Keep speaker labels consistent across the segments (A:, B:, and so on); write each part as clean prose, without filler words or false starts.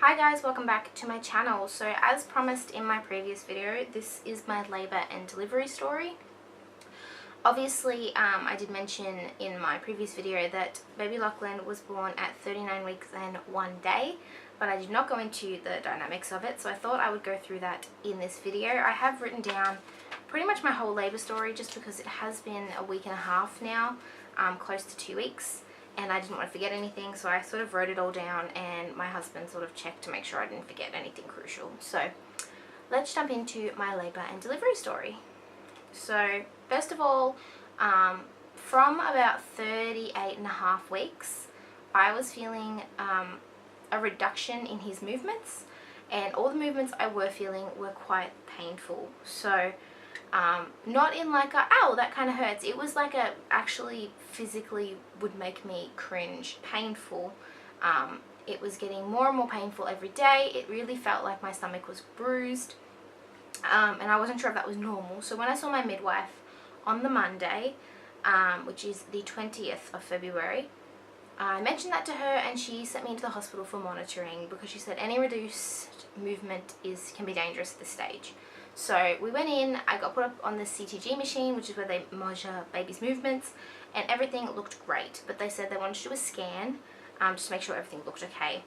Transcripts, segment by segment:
A: Hi guys, welcome back to my channel. So as promised in my previous video, this is my labour and delivery story. Obviously, I did mention in my previous video that baby Lachlan was born at 39 weeks and 1 day, but I did not go into the dynamics of it, so I thought I would go through that in this video. I have written down pretty much my whole labour story just because it has been a week and a half now, close to 2 weeks. And I didn't want to forget anything, so I sort of wrote it all down, and my husband sort of checked to make sure I didn't forget anything crucial. So let's jump into my labour and delivery story. So first of all, from about 38.5 weeks, I was feeling a reduction in his movements, and all the movements I were feeling were quite painful. So not in like a, ow, that kind of hurts. It was like a, actually physically would make me cringe, painful. It was getting more and more painful every day. It really felt like my stomach was bruised, and I wasn't sure if that was normal. So when I saw my midwife on the Monday, which is the 20th of February, I mentioned that to her, and she sent me into the hospital for monitoring because she said any reduced movement can be dangerous at this stage. So we went in, I got put up on the CTG machine, which is where they measure baby's movements, and everything looked great. But they said they wanted to do a scan, just to make sure everything looked okay.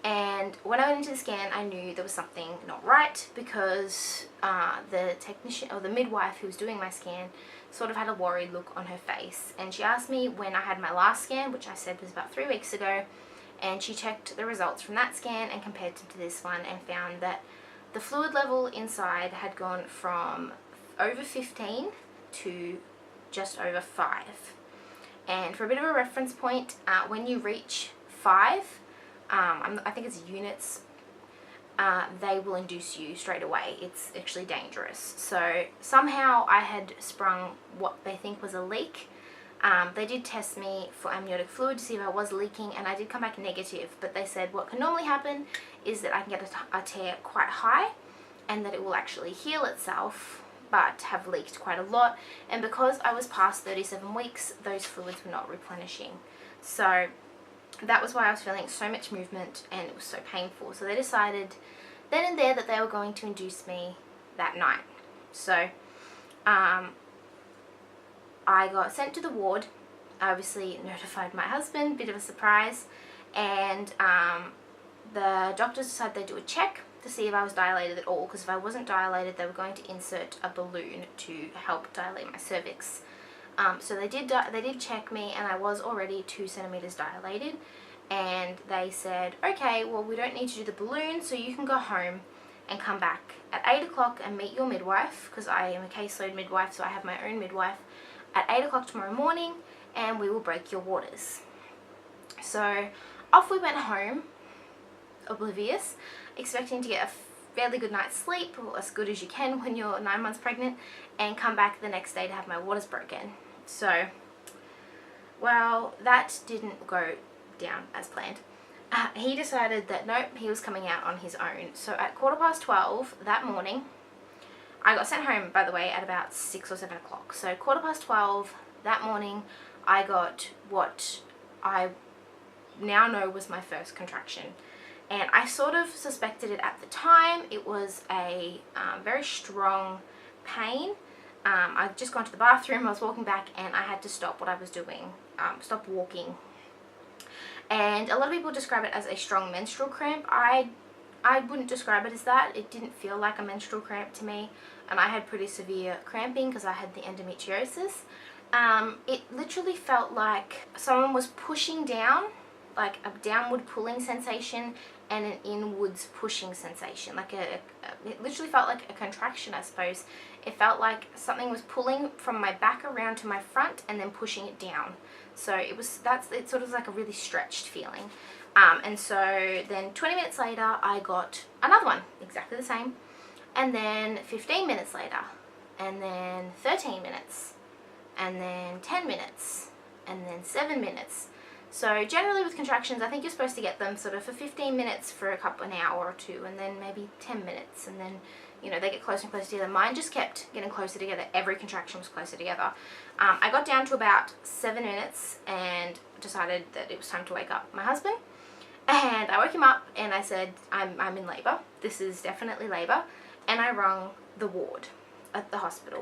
A: And when I went into the scan, I knew there was something not right because the technician, or the midwife who was doing my scan, sort of had a worried look on her face. And she asked me when I had my last scan, which I said was about 3 weeks ago, and she checked the results from that scan and compared them to this one and found that the fluid level inside had gone from over 15 to just over 5. And for a bit of a reference point, when you reach 5, I think it's units, they will induce you straight away. It's actually dangerous. So somehow I had sprung what they think was a leak. They did test me for amniotic fluid to see if I was leaking, and I did come back negative, but they said what can normally happen is that I can get a tear quite high and that it will actually heal itself, but have leaked quite a lot. And because I was past 37 weeks, those fluids were not replenishing. So that was why I was feeling so much movement and it was so painful. So they decided then and there that they were going to induce me that night. So I got sent to the ward. I obviously notified my husband, bit of a surprise, and the doctors decided they'd do a check to see if I was dilated at all, because if I wasn't dilated they were going to insert a balloon to help dilate my cervix. So they did check me, and I was already 2 centimeters dilated, and they said, okay, well, we don't need to do the balloon, so you can go home and come back at 8 o'clock and meet your midwife, because I am a caseload midwife, so I have my own midwife, at 8 o'clock tomorrow morning, and we will break your waters. So off we went home, oblivious, expecting to get a fairly good night's sleep, or as good as you can when you're 9 months pregnant, and come back the next day to have my waters broken. So, well, that didn't go down as planned. He decided that nope, he was coming out on his own. So at 12:15 that morning, I got sent home, by the way, at about 6 or 7 o'clock. So 12:15 that morning, I got what I now know was my first contraction. And I sort of suspected it at the time. It was a very strong pain. I'd just gone to the bathroom, I was walking back, and I had to stop what I was doing, stop walking. And a lot of people describe it as a strong menstrual cramp. I wouldn't describe it as that. It didn't feel like a menstrual cramp to me, and I had pretty severe cramping because I had the endometriosis. It literally felt like someone was pushing down, like a downward pulling sensation and an inwards pushing sensation. Like it literally felt like a contraction, I suppose. It felt like something was pulling from my back around to my front and then pushing it down. So it's sort of like a really stretched feeling. And so then 20 minutes later, I got another one, exactly the same. And then 15 minutes later, and then 13 minutes, and then 10 minutes, and then 7 minutes. So generally with contractions, I think you're supposed to get them sort of for 15 minutes for an hour or two, and then maybe 10 minutes, and then, you know, they get closer and closer together. Mine just kept getting closer together. Every contraction was closer together. I got down to about 7 minutes and decided that it was time to wake up my husband. And I woke him up and I said, I'm in labour. This is definitely labour. And I rang the ward at the hospital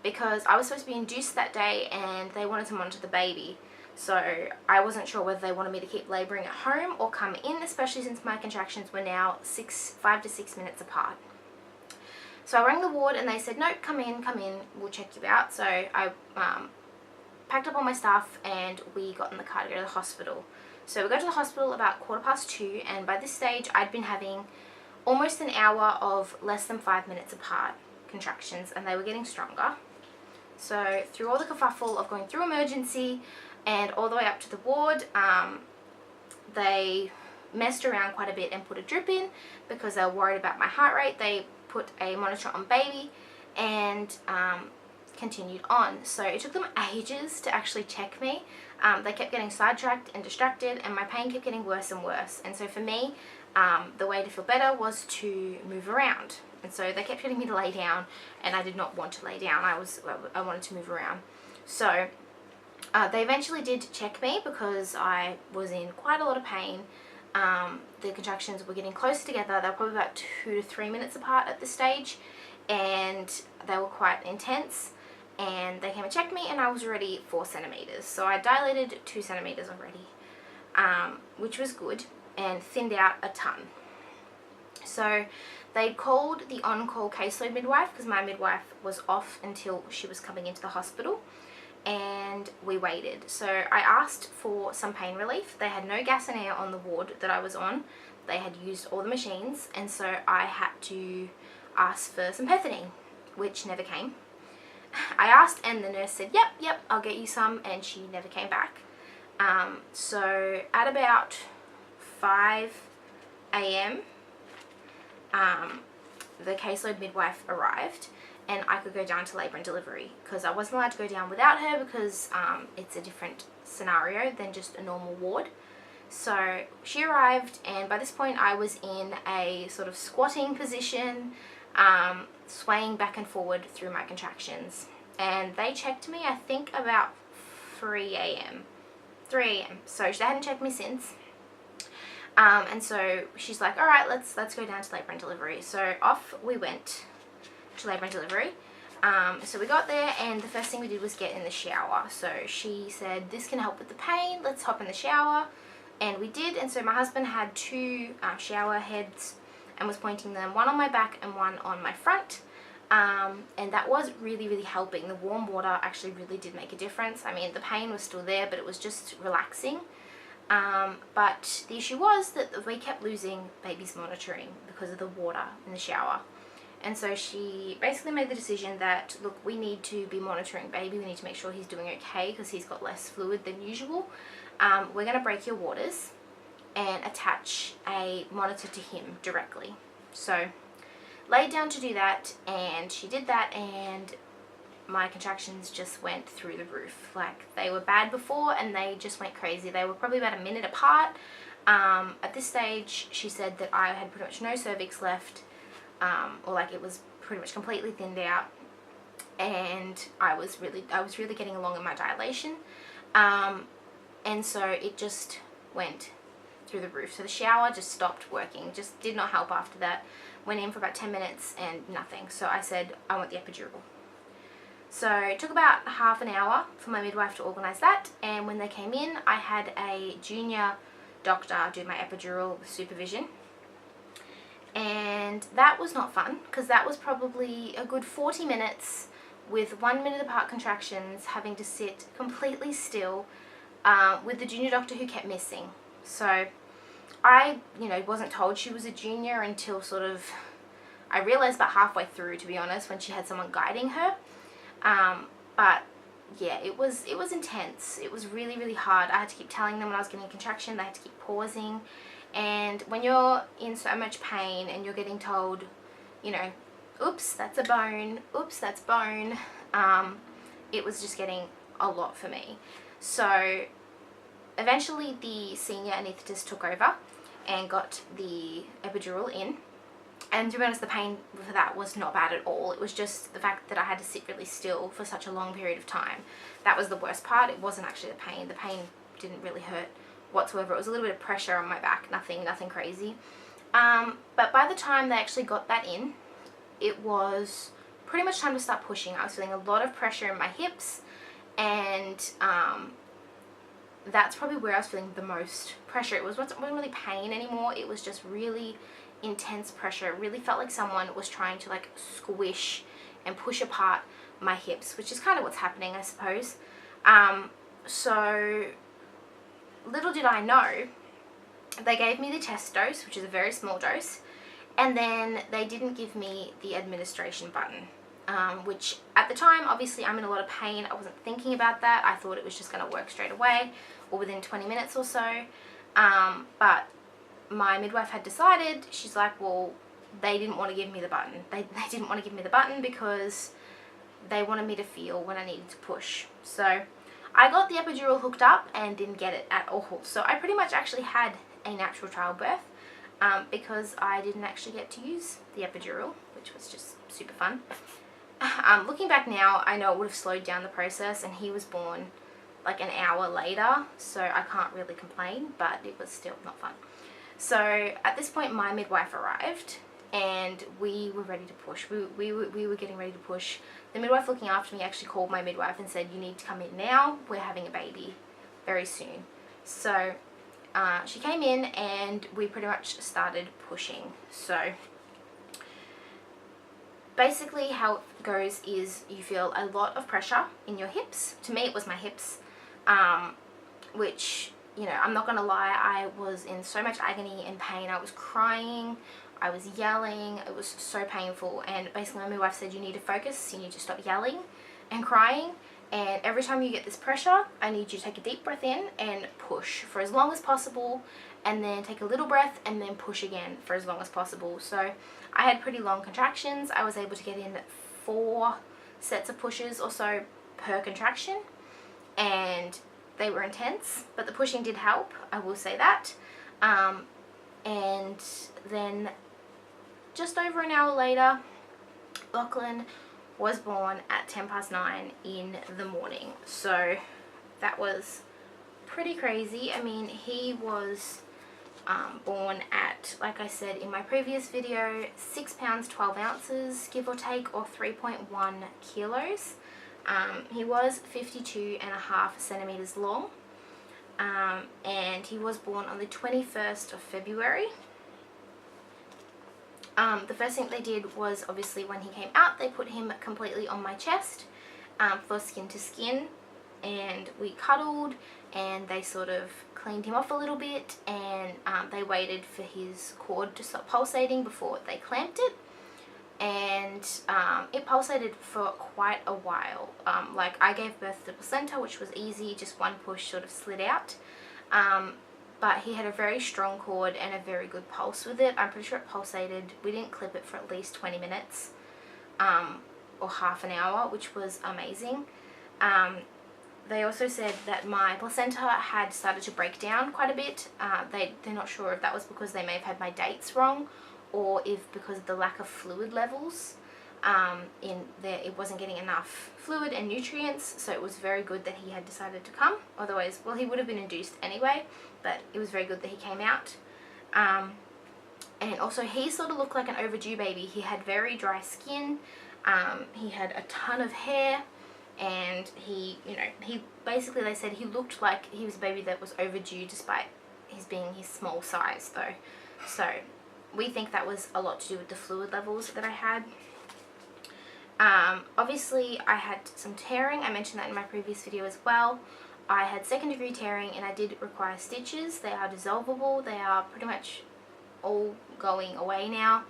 A: because I was supposed to be induced that day and they wanted to monitor the baby. So I wasn't sure whether they wanted me to keep labouring at home or come in, especially since my contractions were now 5 to 6 minutes apart. So I rang the ward and they said, no, come in, we'll check you out. So I packed up all my stuff and we got in the car to go to the hospital. So we got to the hospital about 2:15, and by this stage I'd been having almost an hour of less than 5 minutes apart contractions, and they were getting stronger. So through all the kerfuffle of going through emergency and all the way up to the ward, they messed around quite a bit and put a drip in because they were worried about my heart rate. They put a monitor on baby and continued on. So it took them ages to actually check me. They kept getting sidetracked and distracted, and my pain kept getting worse and worse. And so for me, the way to feel better was to move around. And so they kept getting me to lay down, and I did not want to lay down. I wanted to move around. So they eventually did check me because I was in quite a lot of pain. The contractions were getting close together. They were probably about 2 to 3 minutes apart at this stage, and they were quite intense. And they came and checked me, and I was already 4 centimeters. So I dilated 2 centimeters already, which was good, and thinned out a ton. So they called the on-call caseload midwife because my midwife was off until she was coming into the hospital, and we waited. So I asked for some pain relief. They had no gas and air on the ward that I was on. They had used all the machines, and so I had to ask for some pethidine, which never came. I asked, and the nurse said, yep, I'll get you some, and she never came back. So at about 5 a.m, the caseload midwife arrived, and I could go down to labour and delivery because I wasn't allowed to go down without her because it's a different scenario than just a normal ward. So she arrived, and by this point I was in a sort of squatting position, swaying back and forward through my contractions, and they checked me I think about 3 a.m. So they hadn't checked me since, and so she's like, all right, let's go down to labour and delivery. So off we went to labour and delivery. So we got there, and the first thing we did was get in the shower. So she said, this can help with the pain, let's hop in the shower, and we did. And so my husband had 2 shower heads and was pointing them, one on my back and one on my front, and that was really helping. The warm water actually really did make a difference. I mean, the pain was still there, but it was just relaxing. But the issue was that we kept losing baby's monitoring because of the water in the shower. And so she basically made the decision that, look, we need to be monitoring baby, we need to make sure he's doing okay because he's got less fluid than usual. We're going to break your waters and attach a monitor to him directly. So laid down to do that, and she did that, and my contractions just went through the roof. Like, they were bad before and they just went crazy. They were probably about a minute apart. At this stage she said that I had pretty much no cervix left, or like it was pretty much completely thinned out, and I was really getting along in my dilation, and so it just went through the roof. So the shower just stopped working, just did not help after that. Went in for about 10 minutes and nothing. So I said, I want the epidural. So it took about half an hour for my midwife to organise that, and when they came in I had a junior doctor do my epidural with supervision, and that was not fun because that was probably a good 40 minutes with 1 minute apart contractions, having to sit completely still with the junior doctor who kept missing. So I, wasn't told she was a junior until sort of, I realised about halfway through, to be honest, when she had someone guiding her. But yeah, it was intense. It was really hard. I had to keep telling them when I was getting a contraction, they had to keep pausing. And when you're in so much pain and you're getting told, oops, that's a bone, oops, that's bone, it was just getting a lot for me. So eventually the senior anaesthetist took over and got the epidural in. And to be honest, the pain for that was not bad at all. It was just the fact that I had to sit really still for such a long period of time. That was the worst part. It wasn't actually the pain. The pain didn't really hurt whatsoever. It was a little bit of pressure on my back, nothing crazy. But by the time they actually got that in, it was pretty much time to start pushing. I was feeling a lot of pressure in my hips, and that's probably where I was feeling the most pressure. It wasn't really pain anymore. It was just really intense pressure. It really felt like someone was trying to like squish and push apart my hips, which is kind of what's happening, I suppose. So little did I know, they gave me the test dose, which is a very small dose, and then they didn't give me the administration button, which at the time, obviously I'm in a lot of pain. I wasn't thinking about that. I thought it was just going to work straight away or within 20 minutes or so. But my midwife had decided, she's like, well, they didn't want to give me the button. They didn't want to give me the button because they wanted me to feel when I needed to push. So I got the epidural hooked up and didn't get it at all. So I pretty much actually had a natural childbirth because I didn't actually get to use the epidural, which was just super fun. Looking back now, I know it would have slowed down the process, and he was born like an hour later, so I can't really complain, but it was still not fun. So at this point, my midwife arrived and we were ready to push. We were getting ready to push. The midwife looking after me actually called my midwife and said, you need to come in now, we're having a baby very soon. So she came in and we pretty much started pushing. So basically how it goes is you feel a lot of pressure in your hips. To me it was my hips, which, you know, I'm not gonna lie, I was in so much agony and pain. I was crying, I was yelling, it was so painful, and basically my midwife said, you need to focus, you need to stop yelling and crying, and every time you get this pressure, I need you to take a deep breath in and push for as long as possible, and then take a little breath and then push again for as long as possible. So I had pretty long contractions. I was able to get in 4 sets of pushes or so per contraction, and they were intense, but the pushing did help, I will say that. And then just over an hour later, Lachlan was born at 9:10 in the morning. So that was pretty crazy. I mean, he was born at, like I said in my previous video, 6 pounds 12 ounces, give or take, or 3.1 kilos. He was 52.5 centimeters long, and he was born on the 21st of February. The first thing they did was, obviously when he came out, they put him completely on my chest for skin to skin, and we cuddled, and they sort of cleaned him off a little bit, and they waited for his cord to stop pulsating before they clamped it. And it pulsated for quite a while. Like, I gave birth to the placenta, which was easy, just one push sort of slid out. But he had a very strong cord and a very good pulse with it. I'm pretty sure it pulsated, we didn't clip it for at least 20 minutes or half an hour, which was amazing. They also said that my placenta had started to break down quite a bit. They're not sure if that was because they may have had my dates wrong, or if because of the lack of fluid levels in there, it wasn't getting enough fluid and nutrients. So it was very good that he had decided to come. Otherwise, well, he would have been induced anyway, but it was very good that he came out. And also, he sort of looked like an overdue baby. He had very dry skin, he had a ton of hair, and he basically, they said he looked like he was a baby that was overdue, despite his being his small size though. So we think that was a lot to do with the fluid levels that I had. Obviously I had some tearing. I mentioned that in my previous video as well. I had 2nd degree tearing, and I did require stitches. They are dissolvable. They are pretty much all going away now.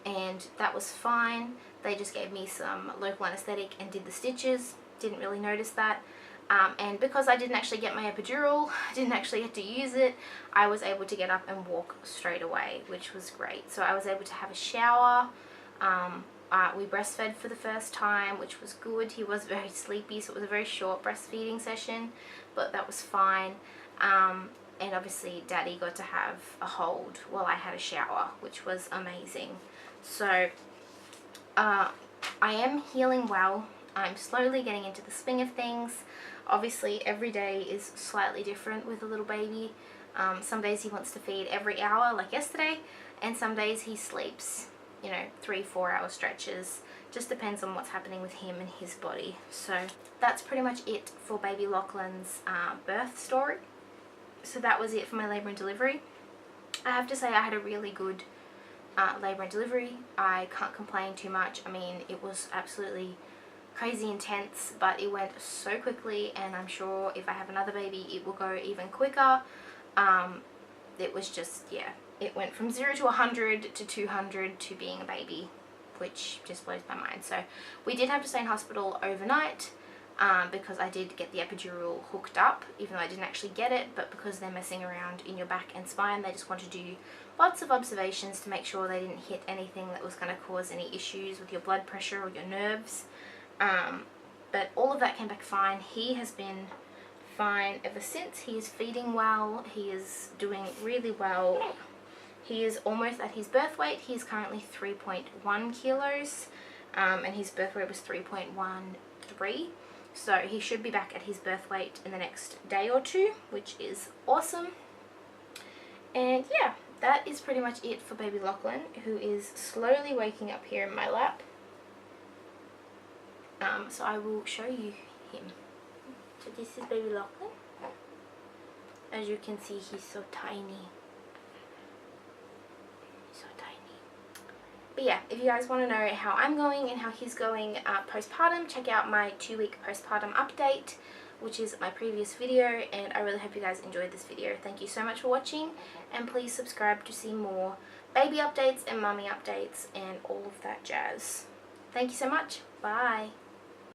A: And that was fine. They just gave me some local anesthetic and did the stitches. Didn't really notice that. And because I didn't actually get my epidural, didn't actually get to use it, I was able to get up and walk straight away, which was great. So I was able to have a shower. We breastfed for the first time, which was good. He was very sleepy, so it was a very short breastfeeding session, but that was fine. And obviously Daddy got to have a hold while I had a shower, which was amazing. So I am healing well. I'm slowly getting into the swing of things. Obviously every day is slightly different with a little baby. Some days he wants to feed every hour like yesterday, and some days he sleeps, you know, 3-4 hour stretches. Just depends on what's happening with him and his body. So that's pretty much it for baby Lachlan's birth story. So that was it for my labour and delivery. I have to say I had a really good labour and delivery. I can't complain too much. I mean, it was absolutely crazy intense, but it went so quickly, and I'm sure if I have another baby it will go even quicker. It was just, yeah, it went from 0 to 100 to 200 to being a baby, which just blows my mind. So we did have to stay in hospital overnight because I did get the epidural hooked up, even though I didn't actually get it, but because they're messing around in your back and spine, they just want to do lots of observations to make sure they didn't hit anything that was going to cause any issues with your blood pressure or your nerves. But all of that came back fine. He has been fine ever since. He is feeding well. He is doing really well. He is almost at his birth weight. He is currently 3.1 kilos, and his birth weight was 3.13. So he should be back at his birth weight in the next day or two, which is awesome. And yeah, that is pretty much it for baby Lachlan, who is slowly waking up here in my lap. So I will show you him. So this is baby Lachlan. As you can see, he's so tiny. So tiny. But yeah, if you guys want to know how I'm going and how he's going postpartum, check out my 2-week postpartum update, which is my previous video, and I really hope you guys enjoyed this video. Thank you so much for watching, and please subscribe to see more baby updates and mummy updates and all of that jazz. Thank you so much. Bye.